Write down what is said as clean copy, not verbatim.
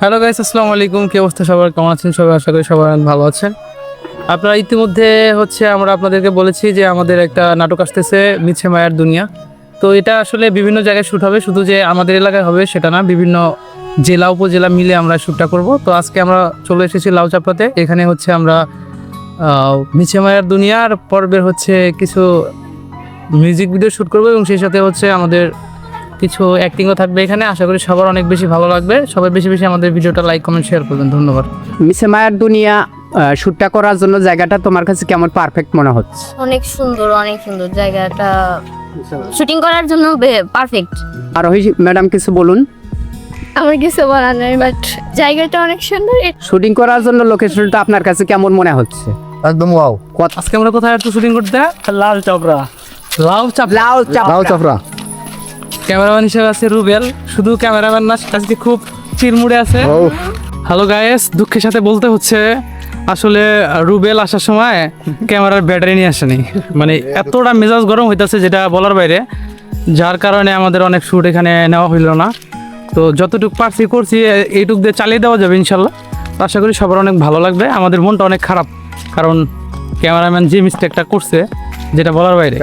Hello guys, আসসালামু আলাইকুম। কি অবস্থা সবার, কেমন আছেন সবাই? আশা করি সবাই অনেক ভালো আছেন। আপনারা ইতিমধ্যে আমরা আপনাদেরকে বলেছি যে আমাদের একটা নাটক আসতেছে মিছে মায়ার দুনিয়া। তো এটা আসলে বিভিন্ন জায়গায় শ্যুট হবে, শুধু যে আমাদের এলাকায় হবে সেটা না, বিভিন্ন জেলা উপজেলা মিলে আমরা শ্যুটটা করব। তো আজকে আমরা চলে এসেছি লাউচাপড়াতে। এখানে আমরা মিছে মায়ার দুনিয়ার পর্বের কিছু মিউজিক ভিডিও শ্যুট করবো এবং সেই সাথে আমাদের কিছু অ্যাক্টিংও থাকবে এখানে। আশা করি সবার অনেক বেশি ভালো লাগবে। সবাই বেশি বেশি আমাদের ভিডিওটা লাইক কমেন্ট শেয়ার করবেন। ধন্যবাদ। মিছে মায়ার দুনিয়া শ্যুটটা করার জন্য জায়গাটা তোমার কাছে কেমন পারফেক্ট মনে হচ্ছে? অনেক সুন্দর জায়গাটা শুটিং করার জন্য পারফেক্ট। আর ওই ম্যাডাম কিছু বলুন। আমার কিছু বলার নেই, বাট জায়গাটা অনেক সুন্দর। শুটিং করার জন্য লোকেশনটা আপনার কাছে কেমন মনে হচ্ছে? একদম ওয়াও। আজকে আমরা কোথায় একটু শুটিং করতে? লাল চাপড়া। লাউচাপড়া। ক্যামেরাম্যান হিসেবে আছে রুবেল। শুধু ক্যামেরাম্যান না, আজকে খুব চিরমুড়ে আছে। হ্যালো গাইস, দুঃখের সাথে বলতে হচ্ছে আসলে রুবেল আসার সময় ক্যামেরার ব্যাটারি নিয়ে আসেনি। মানে এতটা মেজাজ গরম হইতাছে যেটা বলার বাইরে, যার কারণে আমাদের অনেক শ্যুট এখানে নেওয়া হইল না। তো যতটুকু পারছি করছি, এইটুক দিয়ে চালিয়ে দেওয়া যাবে ইনশাল্লাহ। আশা করি সবার অনেক ভালো লাগবে। আমাদের মনটা অনেক খারাপ, কারণ ক্যামেরাম্যান যে মিস্টেকটা করছে যেটা বলার বাইরে।